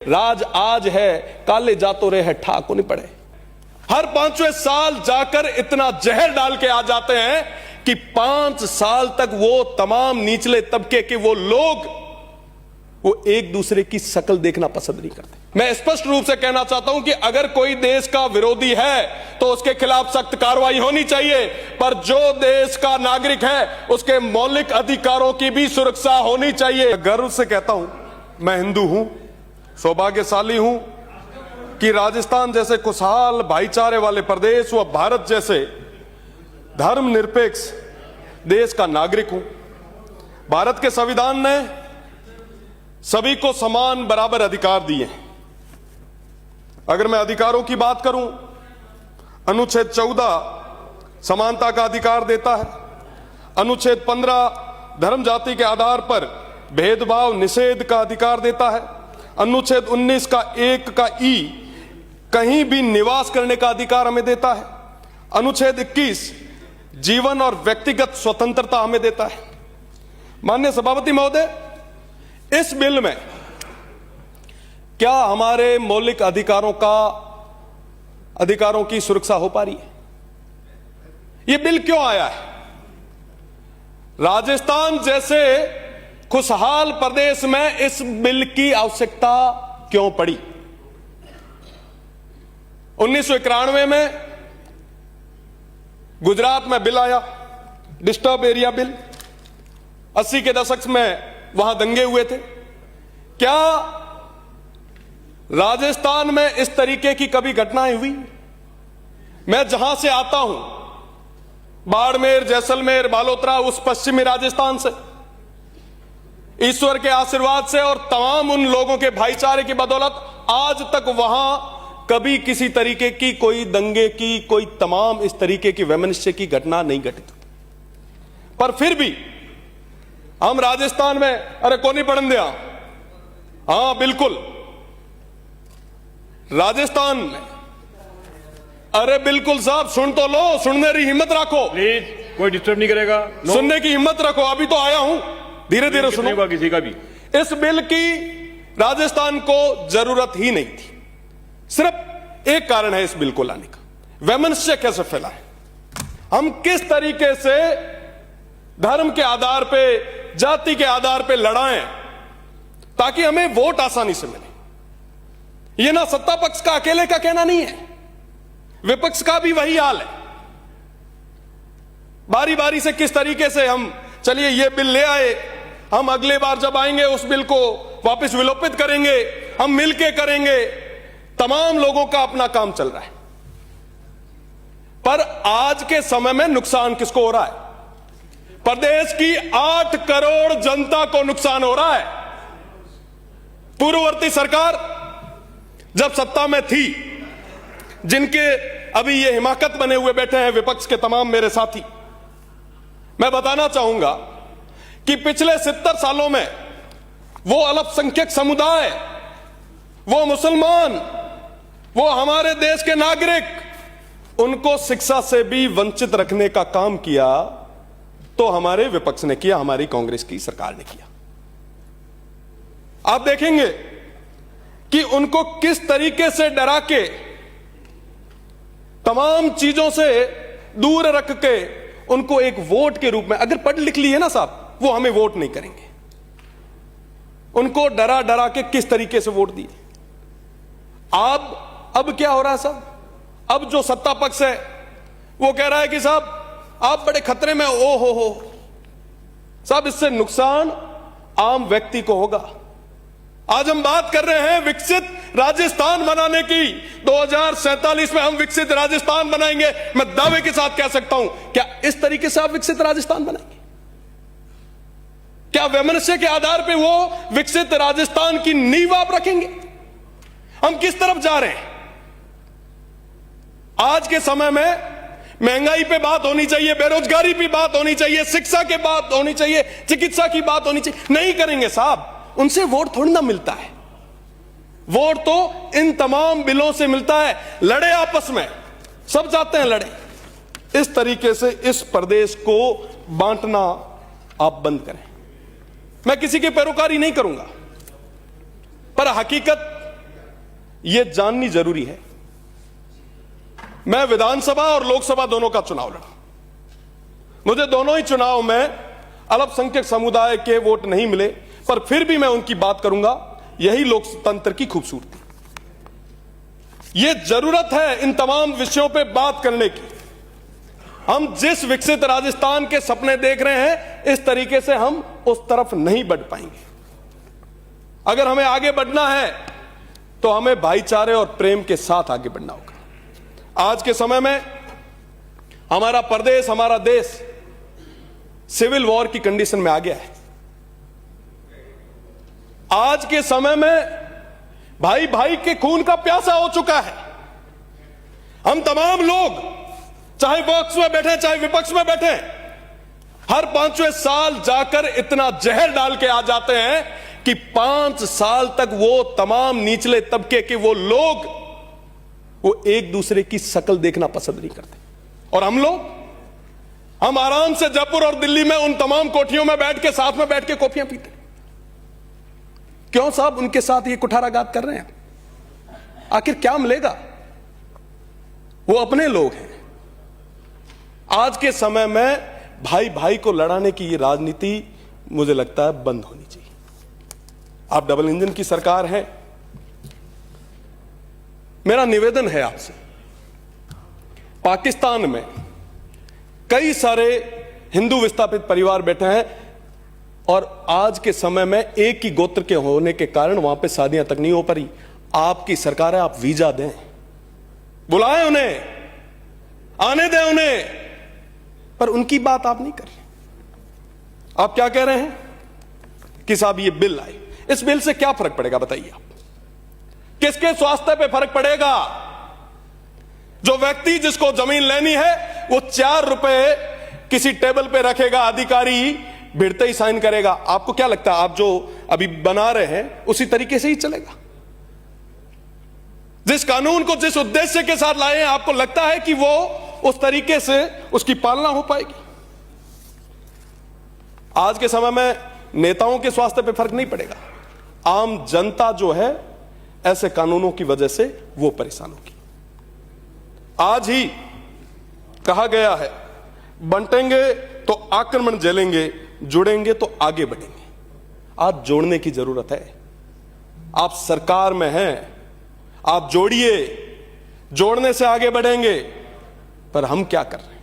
राज आज है, काले जातो रहे ठाको नहीं पड़े। हर 5वें साल जाकर इतना जहर डाल के आ जाते हैं कि 5 साल तक वो तमाम निचले तबके के वो लोग वो एक दूसरे की शक्ल देखना पसंद नहीं करते। मैं स्पष्ट रूप से कहना चाहता हूं कि अगर कोई देश का विरोधी है तो उसके खिलाफ सख्त कार्रवाई होनी चाहिए, पर जो देश का नागरिक है उसके मौलिक अधिकारों की भी सुरक्षा होनी चाहिए। गर्व से कहता हूं, मैं हिंदू हूं, सौभाग्यशाली हूं कि राजस्थान जैसे खुशहाल भाईचारे वाले प्रदेश व भारत जैसे धर्मनिरपेक्ष देश का नागरिक हूं। भारत के संविधान ने सभी को समान बराबर अधिकार दिए हैं। अगर मैं अधिकारों की बात करूं, अनुच्छेद 14 समानता का अधिकार देता है, अनुच्छेद 15 धर्म जाति के आधार पर भेदभाव निषेध का अधिकार देता है, अनुच्छेद 19 का 1 का ई कहीं भी निवास करने का अधिकार हमें देता है, अनुच्छेद 21 जीवन और व्यक्तिगत स्वतंत्रता हमें देता है। माननीय सभापति महोदय, इस बिल में क्या हमारे मौलिक अधिकारों की सुरक्षा हो पा रही है? यह बिल क्यों आया है? राजस्थान जैसे खुशहाल प्रदेश में इस बिल की आवश्यकता क्यों पड़ी? 1991 में गुजरात में बिल आया, डिस्टर्ब एरिया बिल। 80 के दशक में वहां दंगे हुए थे। क्या राजस्थान में इस तरीके की कभी घटनाएं हुई? मैं जहां से आता हूं, बाड़मेर, जैसलमेर, बालोतरा, उस पश्चिमी राजस्थान से, ईश्वर के आशीर्वाद से और तमाम उन लोगों के भाईचारे की बदौलत आज तक वहां कभी किसी तरीके की कोई दंगे की, कोई तमाम इस तरीके की वैमनस्य की घटना नहीं घटित। पर फिर भी हम राजस्थान में, अरे कौन नहीं पढ़न दिया, हां बिल्कुल राजस्थान में, अरे बिल्कुल साहब सुन तो लो, सुनने की हिम्मत रखो प्लीज, कोई डिस्टर्ब नहीं करेगा। सुनने की हिम्मत रखो, अभी तो आया हूं, धीरे धीरे सुनो। किसी का भी इस बिल की राजस्थान को जरूरत ही नहीं थी। सिर्फ एक कारण है इस बिल को लाने का, वैमनस्य कैसे फैला है, हम किस तरीके से धर्म के आधार पे, जाति के आधार पे लड़ाएं ताकि हमें वोट आसानी से मिले। यह ना सत्ता पक्ष का अकेले का कहना नहीं है, विपक्ष का भी वही हाल है। बारी बारी से किस तरीके से हम, चलिए ये बिल ले आए, हम अगले बार जब आएंगे उस बिल को वापस विलोपित करेंगे, हम मिलके करेंगे। तमाम लोगों का अपना काम चल रहा है, पर आज के समय में नुकसान किसको हो रहा है? प्रदेश की 8 करोड़ जनता को नुकसान हो रहा है। पूर्ववर्ती सरकार जब सत्ता में थी, जिनके अभी ये हिमाकत बने हुए बैठे हैं विपक्ष के तमाम मेरे साथी, मैं बताना चाहूंगा कि पिछले 70 सालों में वो अल्पसंख्यक समुदाय, वो मुसलमान, वो हमारे देश के नागरिक, उनको शिक्षा से भी वंचित रखने का काम किया तो हमारे विपक्ष ने किया, हमारी कांग्रेस की सरकार ने किया। आप देखेंगे कि उनको किस तरीके से डरा के, तमाम चीजों से दूर रख के, उनको एक वोट के रूप में, अगर पढ़ लिख लिए ना साहब, वो हमें वोट नहीं करेंगे, उनको डरा डरा के किस तरीके से वोट दिए। अब क्या हो रहा है साहब? अब जो सत्ता पक्ष है वो कह रहा है कि साहब आप बड़े खतरे में, ओ हो साहब, इससे नुकसान आम व्यक्ति को होगा। आज हम बात कर रहे हैं विकसित राजस्थान बनाने की, 2047 में हम विकसित राजस्थान बनाएंगे। मैं दावे के साथ कह सकता हूं, क्या इस तरीके से आप विकसित राजस्थान बनाएंगे? क्या वैमनस्य के आधार पर वो विकसित राजस्थान की नींव आप रखेंगे? हम किस तरफ जा रहे हैं? आज के समय में महंगाई पे बात होनी चाहिए, बेरोजगारी पे बात होनी चाहिए, शिक्षा के बात होनी चाहिए, चिकित्सा की बात होनी चाहिए। नहीं करेंगे साहब, उनसे वोट थोड़ी ना मिलता है। वोट तो इन तमाम बिलों से मिलता है। लड़े आपस में, सब जाते हैं लड़े। इस तरीके से इस प्रदेश को बांटना आप बंद करें। मैं किसी की पैरोकारी नहीं करूंगा, पर हकीकत यह जाननी जरूरी है। मैं विधानसभा और लोकसभा दोनों का चुनाव लड़ा। मुझे दोनों ही चुनाव में अल्पसंख्यक समुदाय के वोट नहीं मिले, पर फिर भी मैं उनकी बात करूंगा। यही लोकतंत्र की खूबसूरती। यह जरूरत है इन तमाम विषयों पे बात करने की। हम जिस विकसित राजस्थान के सपने देख रहे हैं, इस तरीके से हम उस तरफ नहीं बढ़ पाएंगे। अगर हमें आगे बढ़ना है तो हमें भाईचारे और प्रेम के साथ आगे बढ़ना होगा। आज के समय में हमारा प्रदेश, हमारा देश सिविल वॉर की कंडीशन में आ गया है। आज के समय में भाई भाई के खून का प्यासा हो चुका है। हम तमाम लोग, चाहे पक्ष में बैठे चाहे विपक्ष में बैठे, हर 5वें साल जाकर इतना जहर डाल के आ जाते हैं कि 5 साल तक वो तमाम निचले तबके के वो लोग वो एक दूसरे की शक्ल देखना पसंद नहीं करते। और हम आराम से जयपुर और दिल्ली में उन तमाम कोठियों में बैठ के, साथ में बैठ के कॉफियां पीते। क्यों साहब उनके साथ ये कुठाराघात कर रहे हैं? आखिर क्या मिलेगा? वो अपने लोग हैं। आज के समय में भाई भाई को लड़ाने की ये राजनीति मुझे लगता है बंद होनी चाहिए। आप डबल इंजन की सरकार है। मेरा निवेदन है आपसे, पाकिस्तान में कई सारे हिंदू विस्थापित परिवार बैठे हैं और आज के समय में एक ही गोत्र के होने के कारण वहां पे शादियां तक नहीं हो पारी। आपकी सरकार है, आप वीजा दें, बुलाएं उन्हें, आने दें उन्हें, पर उनकी बात आप नहीं कर रहे। आप क्या कह रहे हैं कि साहब ये बिल आए, इस बिल से क्या फर्क पड़ेगा बताइए आप? किसके स्वास्थ्य पे फर्क पड़ेगा? जो व्यक्ति जिसको जमीन लेनी है वो 4 रुपए किसी टेबल पे रखेगा, अधिकारी भिड़ते ही साइन करेगा। आपको क्या लगता है आप जो अभी बना रहे हैं उसी तरीके से ही चलेगा? जिस कानून को जिस उद्देश्य के साथ लाए हैं, आपको लगता है कि वो उस तरीके से उसकी पालना हो पाएगी? आज के समय में नेताओं के स्वास्थ्य पे फर्क नहीं पड़ेगा। आम जनता जो है ऐसे कानूनों की वजह से वो परेशान होगी। आज ही कहा गया है, बंटेंगे तो आक्रमण झेलेंगे, जुड़ेंगे तो आगे बढ़ेंगे। आज जोड़ने की जरूरत है। आप सरकार में हैं, आप जोड़िए, जोड़ने से आगे बढ़ेंगे। पर हम क्या कर रहे हैं?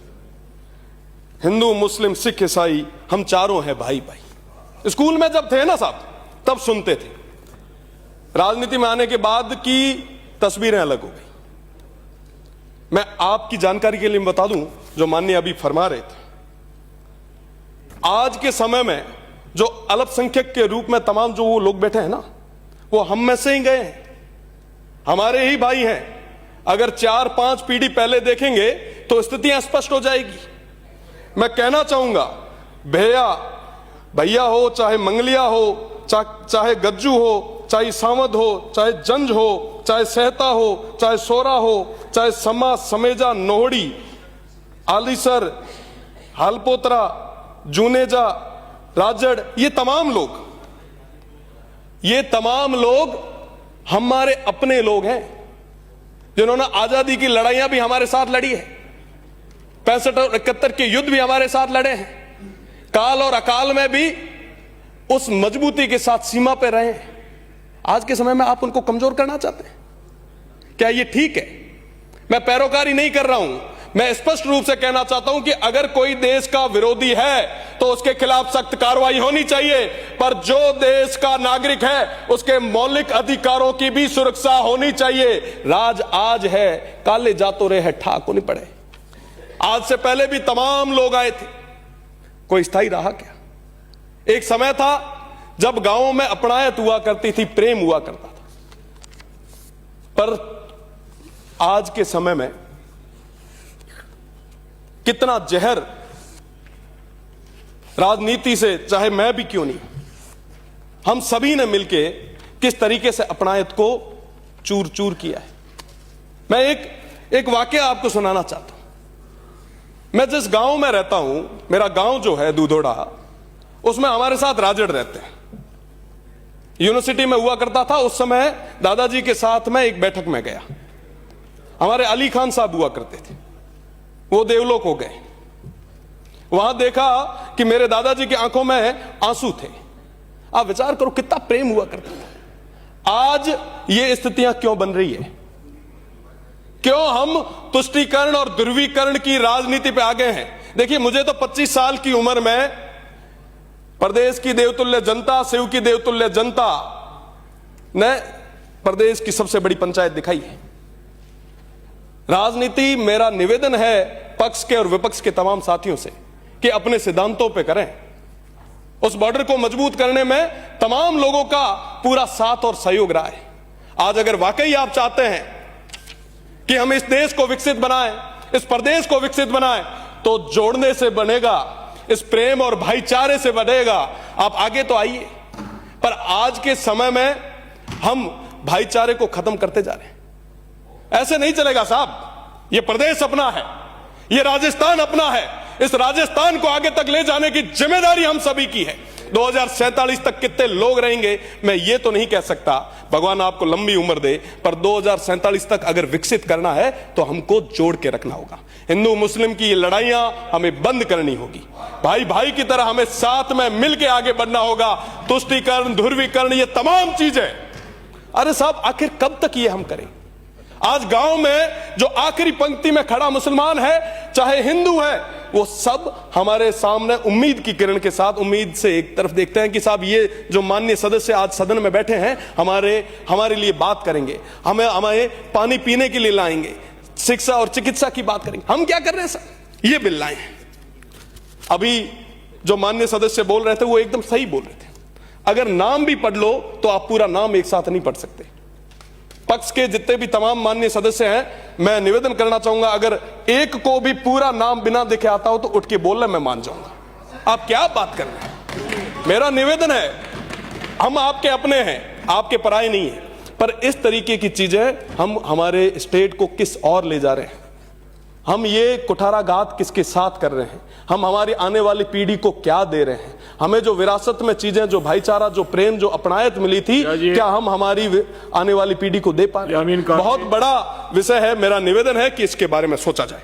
हिंदू, मुस्लिम, सिख, ईसाई, हम चारों हैं भाई भाई। स्कूल में जब थे ना साहब, तब सुनते थे। राजनीति में आने के बाद की तस्वीरें अलग हो गई। मैं आपकी जानकारी के लिए बता दूं, जो माननीय अभी फरमा रहे थे, आज के समय में जो अल्पसंख्यक के रूप में तमाम जो वो लोग बैठे हैं ना, वो हम में से ही गए हैं, हमारे ही भाई हैं। अगर 4-5 पीढ़ी पहले देखेंगे तो स्थितियां स्पष्ट हो जाएगी। मैं कहना चाहूंगा, भैया हो, चाहे मंगलिया हो, चाहे गज्जू हो, चाहे सावध हो, चाहे जंज हो, चाहे सहता हो, चाहे सोरा हो, चाहे समा, समेजा, नोहड़ी, आलीसर, हालपोत्रा, जूनेजा, राजड़, ये तमाम लोग हमारे अपने लोग हैं, जिन्होंने आजादी की लड़ाइयां भी हमारे साथ लड़ी है। 65 और 71 के युद्ध भी हमारे साथ लड़े हैं। काल और अकाल में भी उस मजबूती के साथ सीमा पे रहे हैं। आज के समय में आप उनको कमजोर करना चाहते हैं? क्या ये ठीक है? मैं पैरोकारी नहीं कर रहा हूं। मैं स्पष्ट रूप से कहना चाहता हूं कि अगर कोई देश का विरोधी है तो उसके खिलाफ सख्त कार्रवाई होनी चाहिए, पर जो देश का नागरिक है उसके मौलिक अधिकारों की भी सुरक्षा होनी चाहिए। राज आज है, काले जातो रहे ठाक नहीं पड़े। आज से पहले भी तमाम लोग आए थे, कोई स्थायी रहा क्या? एक समय था जब गांवों में अपनायत हुआ करती थी, प्रेम हुआ करता था, पर आज के समय में कितना जहर राजनीति से, चाहे मैं भी क्यों नहीं, हम सभी ने मिलके किस तरीके से अपनायत को चूर चूर किया है। मैं एक वाकया आपको सुनाना चाहता हूं। मैं जिस गांव में रहता हूं, मेरा गांव जो है दूधोड़ा, उसमें हमारे साथ राजड़ रहते हैं। यूनिवर्सिटी में हुआ करता था। उस समय दादाजी के साथ मैं एक बैठक में गया। हमारे अली खान साहब हुआ करते थे, वो देवलोक हो गए। वहां देखा कि मेरे दादाजी की आंखों में आंसू थे। आप विचार करो कितना प्रेम हुआ करता था। आज ये स्थितियां क्यों बन रही है? क्यों हम तुष्टीकरण और ध्रुवीकरण की राजनीति पे आ गए हैं? देखिए, मुझे तो 25 साल की उम्र में प्रदेश की देवतुल्य जनता, शिव की देवतुल्य जनता ने प्रदेश की सबसे बड़ी पंचायत दिखाई है। राजनीति, मेरा निवेदन है पक्ष के और विपक्ष के तमाम साथियों से कि अपने सिद्धांतों पे करें। उस बॉर्डर को मजबूत करने में तमाम लोगों का पूरा साथ और सहयोग रहा है। आज अगर वाकई आप चाहते हैं कि हम इस देश को विकसित बनाएं, इस प्रदेश को विकसित बनाएं, तो जोड़ने से बनेगा, इस प्रेम और भाईचारे से बनेगा। आप आगे तो आइए, पर आज के समय में हम भाईचारे को खत्म करते जा रहे हैं। ऐसे नहीं चलेगा साहब। ये प्रदेश अपना है, ये राजस्थान अपना है। इस राजस्थान को आगे तक ले जाने की जिम्मेदारी हम सभी की है। 2047 तक कितने लोग रहेंगे मैं ये तो नहीं कह सकता, भगवान आपको लंबी उम्र दे, पर 2047 तक अगर विकसित करना है तो हमको जोड़ के रखना होगा। हिंदू मुस्लिम की ये लड़ाइयां हमें बंद करनी होगी। भाई भाई की तरह हमें साथ में मिलकर आगे बढ़ना होगा। तुष्टीकरण, ध्रुवीकरण, ये तमाम चीजें, अरे साहब आखिर कब तक ये हम करें? आज गांव में जो आखिरी पंक्ति में खड़ा मुसलमान है, चाहे हिंदू है, वो सब हमारे सामने उम्मीद की किरण के साथ, उम्मीद से एक तरफ देखते हैं कि साहब ये जो माननीय सदस्य आज सदन में बैठे हैं हमारे लिए बात करेंगे, हमें पानी पीने के लिए लाएंगे, शिक्षा और चिकित्सा की बात करेंगे। हम क्या कर रहे हैं सर? ये बिल लाए हैं। अभी जो माननीय सदस्य बोल रहे थे वो एकदम सही बोल रहे थे। अगर नाम भी पढ़ लो तो आप पूरा नाम एक साथ नहीं पढ़ सकते। पक्ष के जितने भी तमाम माननीय सदस्य हैं, मैं निवेदन करना चाहूंगा, अगर एक को भी पूरा नाम बिना देखे आता हो तो उठ के बोलना, मैं मान जाऊंगा। आप क्या बात कर रहे हैं? मेरा निवेदन है, हम आपके अपने हैं, आपके पराये नहीं है, पर इस तरीके की चीजें हम हमारे स्टेट को किस और ले जा रहे हैं? हम ये कुठाराघात किसके साथ कर रहे हैं? हम हमारी आने वाली पीढ़ी को क्या दे रहे हैं? हमें जो विरासत में चीजें, जो भाईचारा, जो प्रेम, जो अपनायत मिली थी, क्या हम हमारी आने वाली पीढ़ी को दे पा रहे हैं? बहुत बड़ा विषय है। मेरा निवेदन है कि इसके बारे में सोचा जाए।